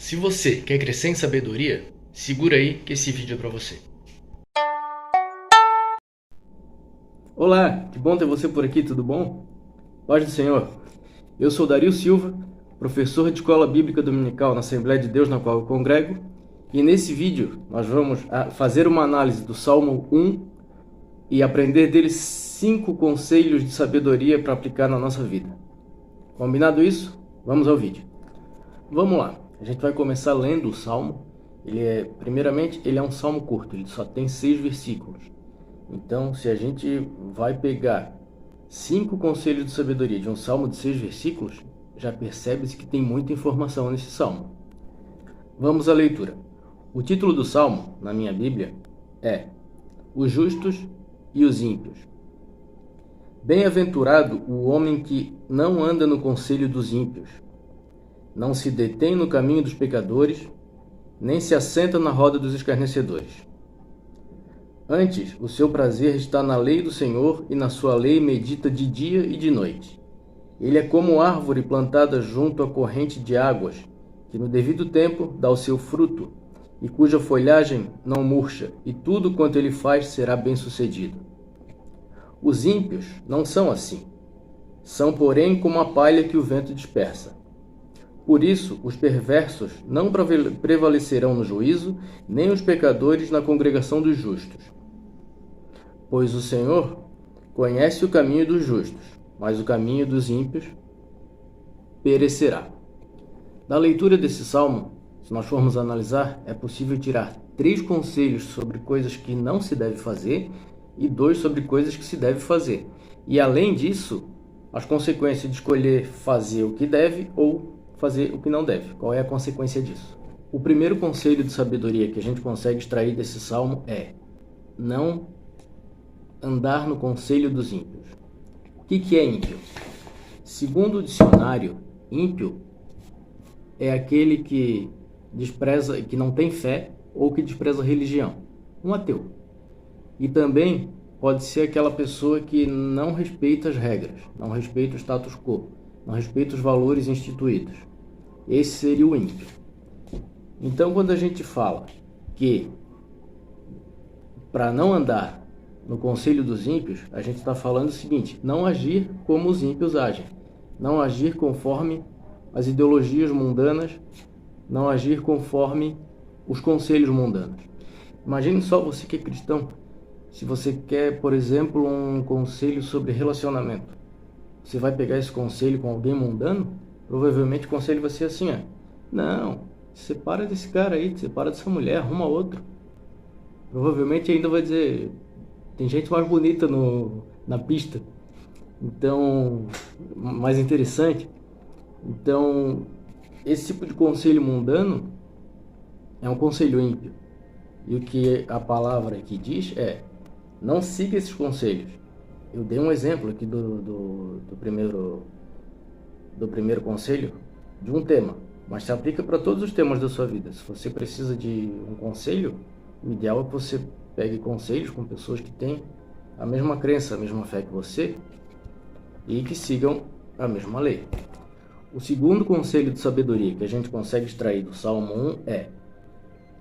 Se você quer crescer em sabedoria, segura aí que esse vídeo é para você. Olá, que bom ter você por aqui, tudo bom? Paz do Senhor. Eu sou Dario Silva, professor de Escola Bíblica Dominical na Assembleia de Deus na qual eu congrego, e nesse vídeo nós vamos fazer uma análise do Salmo 1 e aprender dele 5 conselhos de sabedoria para aplicar na nossa vida. Combinado isso? Vamos ao vídeo. Vamos lá, a gente vai começar lendo o Salmo. Primeiramente, ele é um salmo curto, ele só tem 6 versículos. Então, se a gente vai pegar 5 conselhos de sabedoria de um salmo de 6 versículos, já percebe-se que tem muita informação nesse salmo. Vamos à leitura. O título do salmo, na minha Bíblia, é Os Justos e os Ímpios. Bem-aventurado o homem que não anda no conselho dos ímpios, não se detém no caminho dos pecadores, nem se assenta na roda dos escarnecedores. Antes, o seu prazer está na lei do Senhor, e na sua lei medita de dia e de noite. Ele é como árvore plantada junto à corrente de águas, que no devido tempo dá o seu fruto, e cuja folhagem não murcha, e tudo quanto ele faz será bem-sucedido. Os ímpios não são assim. São, porém, como a palha que o vento dispersa. Por isso, os perversos não prevalecerão no juízo, nem os pecadores na congregação dos justos. Pois o Senhor conhece o caminho dos justos, mas o caminho dos ímpios perecerá. Da leitura desse salmo, se nós formos analisar, é possível tirar 3 conselhos sobre coisas que não se deve fazer e 2 sobre coisas que se deve fazer. E além disso, as consequências de escolher fazer o que deve ou fazer o que não deve. Qual é a consequência disso? O primeiro conselho de sabedoria que a gente consegue extrair desse salmo é: não andar no conselho dos ímpios. O que é ímpio? Segundo o dicionário, ímpio é aquele que despreza, que não tem fé ou que despreza a religião, um ateu. E também pode ser aquela pessoa que não respeita as regras, não respeita o status quo, não respeita os valores instituídos. Esse seria o ímpio. Então, quando a gente fala que para não andar no conselho dos ímpios, a gente está falando o seguinte: não agir como os ímpios agem, não agir conforme as ideologias mundanas, não agir conforme os conselhos mundanos. Imagine só, você que é cristão, se você quer, por exemplo, um conselho sobre relacionamento, você vai pegar esse conselho com alguém mundano? Provavelmente o conselho vai ser assim: não, separa desse cara aí, separa dessa mulher, arruma outro. Provavelmente ainda vai dizer: tem gente mais bonita na pista, então, mais interessante. Então, esse tipo de conselho mundano é um conselho ímpio. E o que a palavra aqui diz é: não siga esses conselhos. Eu dei um exemplo aqui do primeiro conselho de um tema, mas se aplica para todos os temas da sua vida. Se você precisa de um conselho, o ideal é que você pegue conselhos com pessoas que têm a mesma crença, a mesma fé que você e que sigam a mesma lei. O segundo conselho de sabedoria que a gente consegue extrair do Salmo 1 é: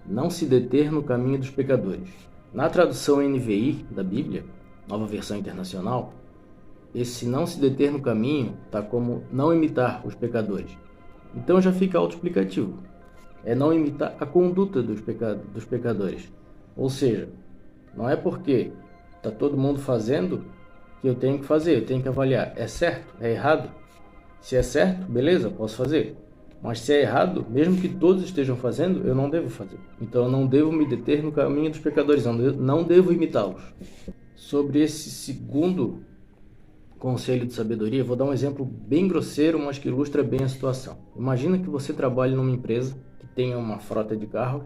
não se deter no caminho dos pecadores. Na tradução NVI da Bíblia, Nova Versão Internacional, esse não se deter no caminho está como não imitar os pecadores. Então já fica autoexplicativo. É não imitar a conduta dos pecadores. Ou seja, não é porque está todo mundo fazendo que eu tenho que fazer, eu tenho que avaliar. É certo? É errado? Se é certo, beleza, posso fazer. Mas se é errado, mesmo que todos estejam fazendo, eu não devo fazer. Então eu não devo me deter no caminho dos pecadores, não devo imitá-los. Sobre esse segundo conselho de sabedoria, vou dar um exemplo bem grosseiro, mas que ilustra bem a situação. Imagina que você trabalhe numa empresa que tenha uma frota de carros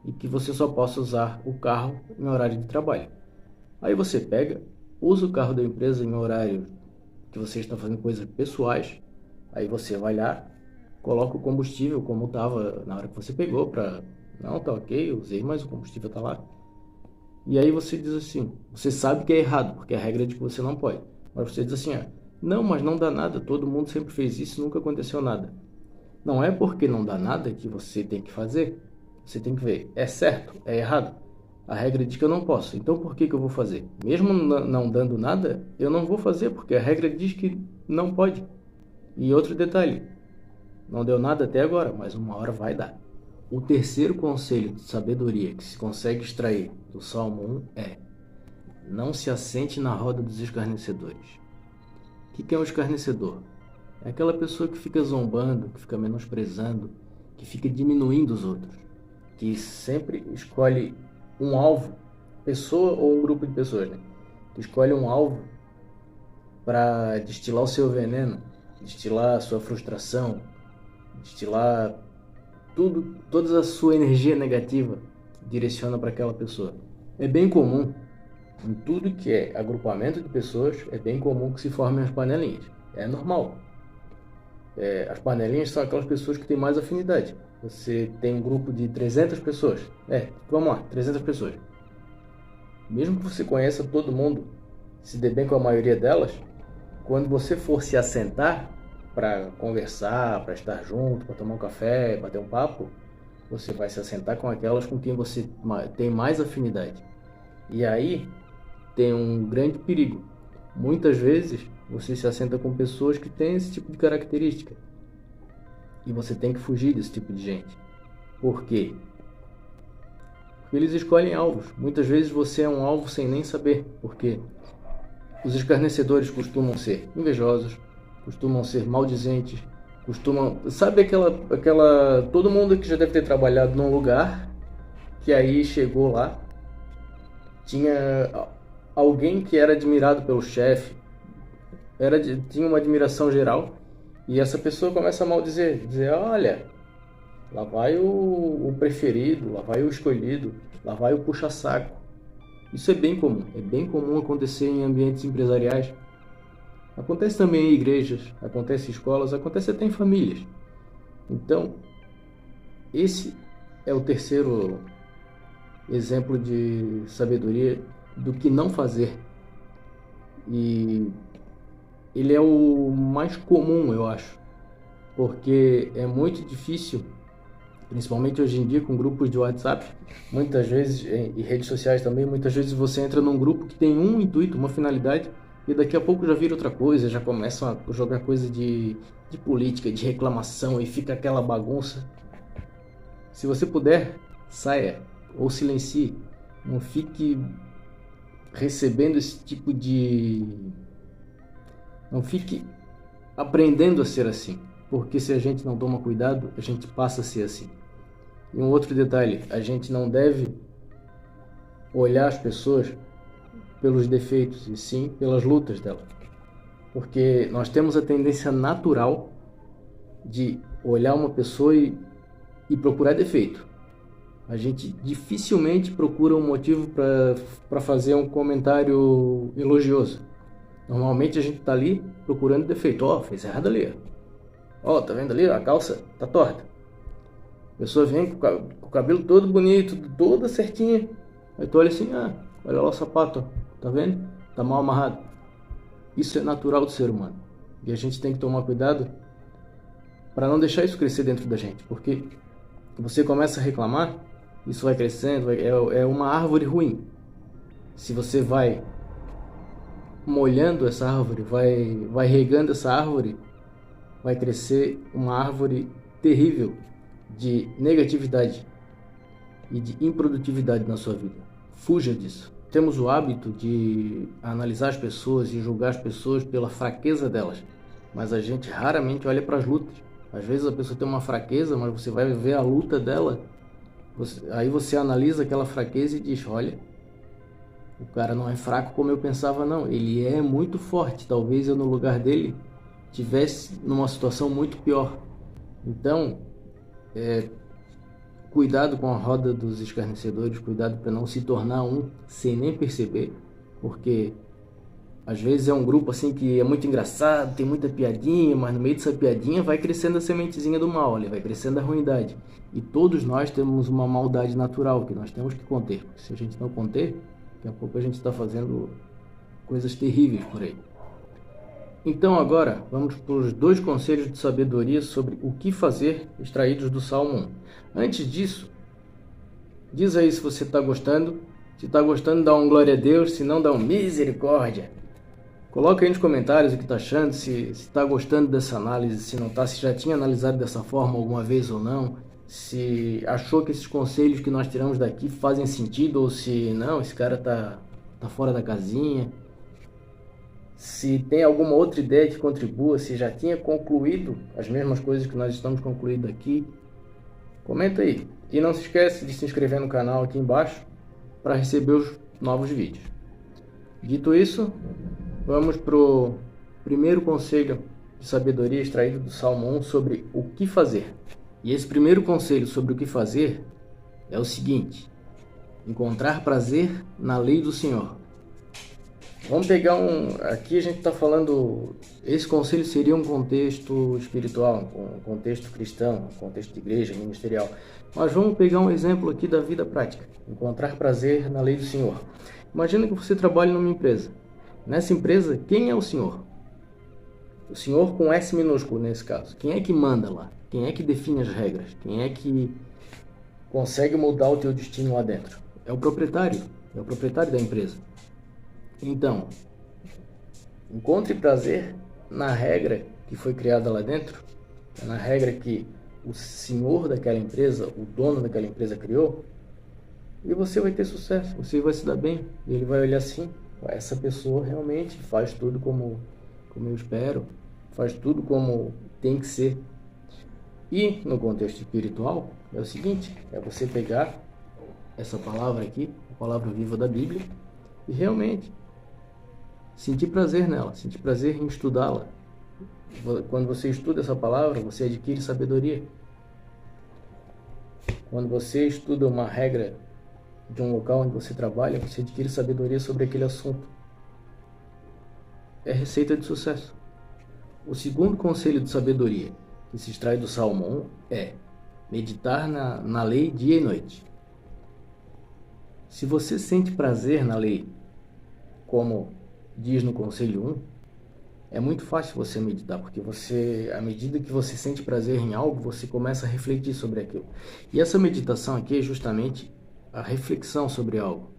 e que você só possa usar o carro em horário de trabalho. Aí você pega, usa o carro da empresa em horário que você está fazendo coisas pessoais, aí você vai lá, coloca o combustível como estava na hora que você pegou, não, tá ok, eu usei, mas o combustível está lá. E aí você diz assim, você sabe que é errado, porque a regra é de que você não pode. Mas você diz assim: não, mas não dá nada, todo mundo sempre fez isso, nunca aconteceu nada. Não é porque não dá nada que você tem que fazer. Você tem que ver, é certo, é errado. A regra diz que eu não posso, então por que eu vou fazer? Mesmo não dando nada, eu não vou fazer, porque a regra diz que não pode. E outro detalhe, não deu nada até agora, mas uma hora vai dar. O terceiro conselho de sabedoria que se consegue extrair do Salmo 1 é: não se assente na roda dos escarnecedores. O que é um escarnecedor? É aquela pessoa que fica zombando, que fica menosprezando, que fica diminuindo os outros, que sempre escolhe um alvo, pessoa ou um grupo de pessoas, né? Que escolhe um alvo para destilar o seu veneno, destilar a sua frustração, destilar tudo, toda a sua energia negativa, direciona para aquela pessoa. É bem comum, em tudo que é agrupamento de pessoas, é bem comum que se formem as panelinhas. É normal. As panelinhas são aquelas pessoas que têm mais afinidade. Você tem um grupo de 300 pessoas. Vamos lá, 300 pessoas. Mesmo que você conheça todo mundo, se dê bem com a maioria delas, quando você for se assentar para conversar, para estar junto, para tomar um café, bater um papo, você vai se assentar com aquelas com quem você tem mais afinidade. E aí tem um grande perigo. Muitas vezes você se assenta com pessoas que têm esse tipo de característica. E você tem que fugir desse tipo de gente. Por quê? Porque eles escolhem alvos. Muitas vezes você é um alvo sem nem saber. Porque os escarnecedores costumam ser invejosos, costumam ser maldizentes, sabe aquela... Todo mundo que já deve ter trabalhado num lugar, que aí chegou lá, tinha alguém que era admirado pelo chefe, tinha uma admiração geral, e essa pessoa começa a maldizer, dizer: olha, lá vai o preferido, lá vai o escolhido, lá vai o puxa-saco. Isso é bem comum acontecer em ambientes empresariais. Acontece também em igrejas, acontece em escolas, acontece até em famílias. Então, esse é o terceiro exemplo de sabedoria do que não fazer. E ele é o mais comum, eu acho, porque é muito difícil, principalmente hoje em dia com grupos de WhatsApp, muitas vezes, e redes sociais também, muitas vezes você entra num grupo que tem um intuito, uma finalidade, e daqui a pouco já vira outra coisa, já começam a jogar coisa de política, de reclamação, e fica aquela bagunça. Se você puder, saia ou silencie. Não fique recebendo esse tipo de... Não fique aprendendo a ser assim, porque se a gente não toma cuidado, a gente passa a ser assim. E um outro detalhe, a gente não deve olhar as pessoas pelos defeitos, e sim pelas lutas dela. Porque nós temos a tendência natural de olhar uma pessoa e procurar defeito. A gente dificilmente procura um motivo para fazer um comentário elogioso. Normalmente a gente está ali procurando defeito. Fez errado ali. Tá vendo ali? A calça tá torta. A pessoa vem com o cabelo todo bonito, toda certinha. Aí tu olha assim: olha lá o sapato, tá vendo? Tá mal amarrado. Isso é natural do ser humano. E a gente tem que tomar cuidado para não deixar isso crescer dentro da gente. Porque você começa a reclamar, isso vai crescendo, é uma árvore ruim. Se você vai molhando essa árvore, vai regando essa árvore, vai crescer uma árvore terrível de negatividade e de improdutividade na sua vida. Fuja disso. Temos o hábito de analisar as pessoas e julgar as pessoas pela fraqueza delas, mas a gente raramente olha para as lutas. Às vezes a pessoa tem uma fraqueza, mas você vai ver a luta dela, aí você analisa aquela fraqueza e diz: olha, o cara não é fraco como eu pensava não, ele é muito forte, talvez eu no lugar dele tivesse numa situação muito pior. Então, cuidado com a roda dos escarnecedores, cuidado para não se tornar um sem nem perceber, porque às vezes é um grupo assim que é muito engraçado, tem muita piadinha, mas no meio dessa piadinha vai crescendo a sementezinha do mal, vai crescendo a ruindade. E todos nós temos uma maldade natural que nós temos que conter. Se a gente não conter, daqui a pouco a gente está fazendo coisas terríveis por aí. Então agora vamos para os 2 conselhos de sabedoria sobre o que fazer extraídos do Salmo 1. Antes disso, diz aí se você está gostando. Se está gostando, dá um glória a Deus. Se não, dá um misericórdia. Coloca aí nos comentários o que está achando, se está gostando dessa análise, se não está, se já tinha analisado dessa forma alguma vez ou não, se achou que esses conselhos que nós tiramos daqui fazem sentido ou se não, esse cara tá fora da casinha. Se tem alguma outra ideia que contribua, se já tinha concluído as mesmas coisas que nós estamos concluindo aqui, comenta aí. E não se esquece de se inscrever no canal aqui embaixo para receber os novos vídeos. Dito isso, vamos para o primeiro conselho de sabedoria extraído do Salmo 1 sobre o que fazer. E esse primeiro conselho sobre o que fazer é o seguinte: encontrar prazer na lei do Senhor. Vamos pegar aqui a gente está falando, esse conselho seria um contexto espiritual, um contexto cristão, um contexto de igreja, ministerial. Mas vamos pegar um exemplo aqui da vida prática. Encontrar prazer na lei do Senhor. Imagina que você trabalha numa empresa. Nessa empresa, quem é o Senhor? O Senhor com S minúsculo nesse caso. Quem é que manda lá? Quem é que define as regras? Quem é que consegue mudar o teu destino lá dentro? É o proprietário da empresa. Então, encontre prazer na regra que foi criada lá dentro, na regra que o senhor daquela empresa, o dono daquela empresa criou, e você vai ter sucesso, você vai se dar bem. E ele vai olhar assim: essa pessoa realmente faz tudo como eu espero, faz tudo como tem que ser. E no contexto espiritual é o seguinte: é você pegar essa palavra aqui, a palavra viva da Bíblia, e realmente sentir prazer nela, sentir prazer em estudá-la. Quando você estuda essa palavra, você adquire sabedoria. Quando você estuda uma regra de um local onde você trabalha, você adquire sabedoria sobre aquele assunto. É receita de sucesso. O segundo conselho de sabedoria que se extrai do Salmo 1 é meditar na lei dia e noite. Se você sente prazer na lei, como diz no conselho 1, é muito fácil você meditar, porque à medida que você sente prazer em algo, você começa a refletir sobre aquilo. E essa meditação aqui é justamente a reflexão sobre algo.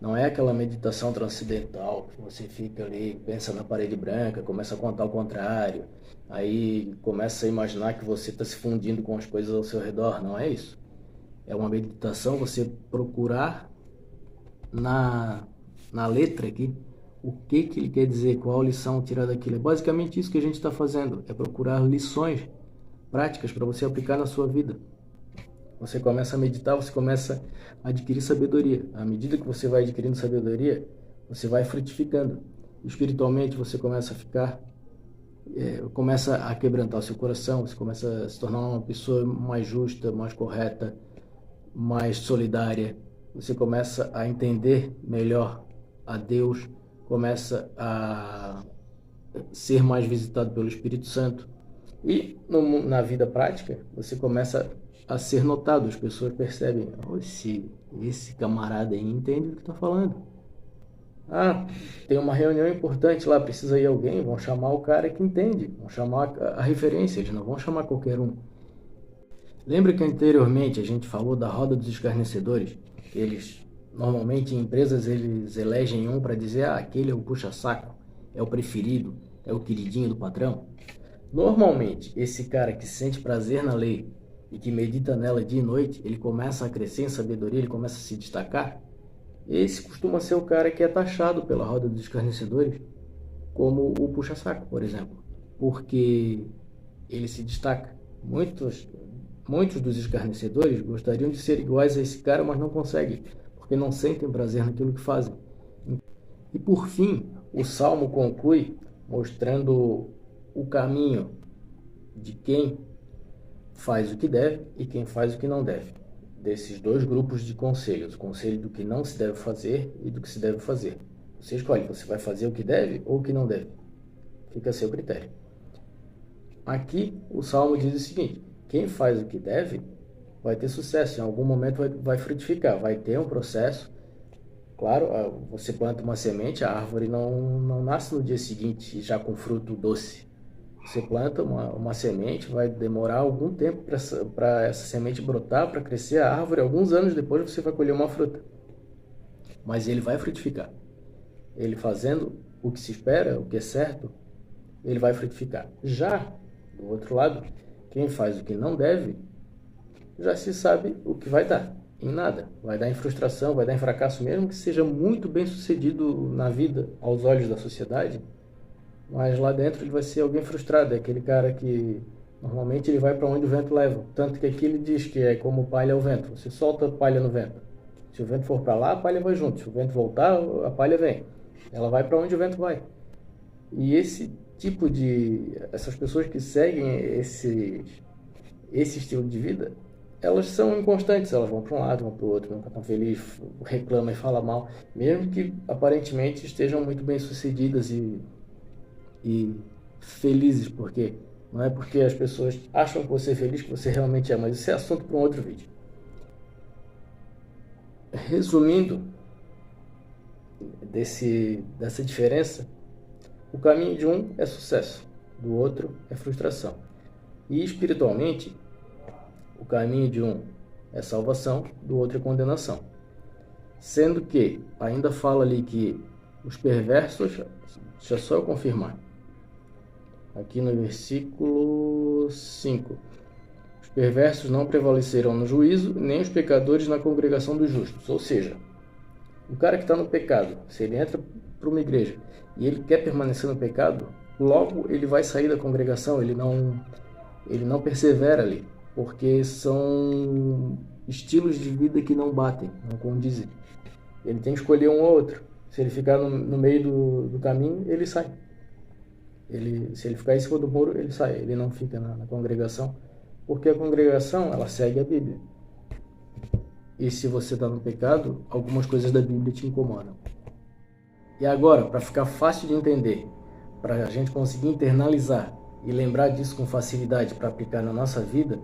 Não é aquela meditação transcendental, que você fica ali, pensa na parede branca, começa a contar ao contrário, aí começa a imaginar que você está se fundindo com as coisas ao seu redor. Não é isso. É uma meditação, você procurar na letra aqui, o que ele quer dizer, qual a lição tirar daquilo. É basicamente isso que a gente está fazendo, é procurar lições práticas para você aplicar na sua vida. Você começa a meditar, você começa a adquirir sabedoria. À medida que você vai adquirindo sabedoria, você vai frutificando. Espiritualmente você começa a quebrantar o seu coração, você começa a se tornar uma pessoa mais justa, mais correta, mais solidária. Você começa a entender melhor a Deus, começa a ser mais visitado pelo Espírito Santo. E na vida prática, você começa a ser notado. As pessoas percebem: esse camarada aí entende o que está falando. Tem uma reunião importante lá, precisa ir alguém, vão chamar o cara que entende, vão chamar a referência, eles não vão chamar qualquer um. Lembra que anteriormente a gente falou da roda dos escarnecedores? Eles, normalmente em empresas, eles elegem um para dizer: aquele é o puxa-saco, é o preferido, é o queridinho do patrão. Normalmente, esse cara que sente prazer na lei e que medita nela dia e noite, ele começa a crescer em sabedoria, ele começa a se destacar. Esse costuma ser o cara que é taxado pela roda dos escarnecedores como o puxa-saco, por exemplo, porque ele se destaca. Muitos dos escarnecedores gostariam de ser iguais a esse cara, mas não conseguem, porque não sentem prazer naquilo que fazem. E por fim, o Salmo conclui mostrando o caminho de quem faz o que deve e quem faz o que não deve. Desses 2 grupos de conselhos, o conselho do que não se deve fazer e do que se deve fazer. Você escolhe, você vai fazer o que deve ou o que não deve. Fica a seu critério. Aqui o Salmo diz o seguinte: quem faz o que deve vai ter sucesso, em algum momento vai frutificar, vai ter um processo Claro, você planta uma semente, a árvore não nasce no dia seguinte já com fruto doce. Você planta uma semente, vai demorar algum tempo para essa semente brotar, para crescer a árvore. Alguns anos depois você vai colher uma fruta. Mas ele vai frutificar. Ele fazendo o que se espera, o que é certo, ele vai frutificar. Já, do outro lado, quem faz o que não deve, já se sabe o que vai dar. Em nada. Vai dar em frustração, vai dar em fracasso, mesmo que seja muito bem sucedido na vida, aos olhos da sociedade, mas lá dentro ele vai ser alguém frustrado. É aquele cara que normalmente ele vai para onde o vento leva. Tanto que aqui ele diz que é como palha ao vento. Você solta a palha no vento. Se o vento for para lá, a palha vai junto. Se o vento voltar, a palha vem. Ela vai para onde o vento vai. E essas pessoas que seguem esse estilo de vida, elas são inconstantes, elas vão para um lado, vão para o outro, nunca estão felizes, reclamam e falam mal, mesmo que aparentemente estejam muito bem sucedidas e felizes, porque não é porque as pessoas acham que você é feliz que você realmente é, mas isso é assunto para um outro vídeo. Resumindo dessa diferença, o caminho de um é sucesso, do outro é frustração. E espiritualmente, o caminho de um é salvação, do outro é condenação. Sendo que ainda fala ali que os perversos, deixa só eu confirmar, aqui no versículo 5, os perversos não prevalecerão no juízo, nem os pecadores na congregação dos justos. Ou seja, o cara que está no pecado, se ele entra para uma igreja e ele quer permanecer no pecado, logo ele vai sair da congregação, ele não persevera ali, porque são estilos de vida que não batem, não condizem. Ele tem que escolher um ou outro. Se ele ficar no meio do caminho, ele sai. Se ele ficar em cima do muro, ele sai. Ele não fica na congregação, porque a congregação, ela segue a Bíblia. E se você está no pecado, algumas coisas da Bíblia te incomodam. E agora, para ficar fácil de entender, para a gente conseguir internalizar e lembrar disso com facilidade para aplicar na nossa vida,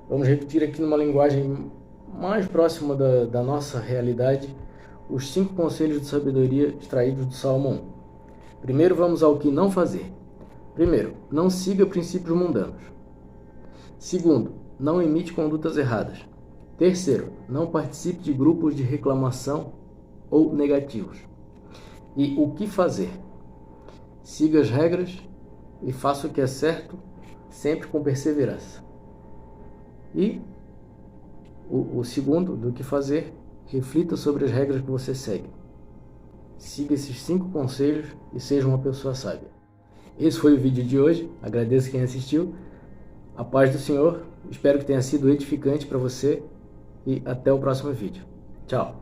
vamos repetir aqui numa linguagem mais próxima da nossa realidade os 5 conselhos de sabedoria extraídos do Salmo 1. Primeiro, vamos ao que não fazer. Primeiro, não siga princípios mundanos. Segundo, não imite condutas erradas. Terceiro, não participe de grupos de reclamação ou negativos. E o que fazer? Siga as regras e faça o que é certo, sempre com perseverança. E o segundo, do que fazer, reflita sobre as regras que você segue. Siga esses 5 conselhos e seja uma pessoa sábia. Esse foi o vídeo de hoje. Agradeço quem assistiu. A paz do Senhor. Espero que tenha sido edificante para você. E até o próximo vídeo. Tchau.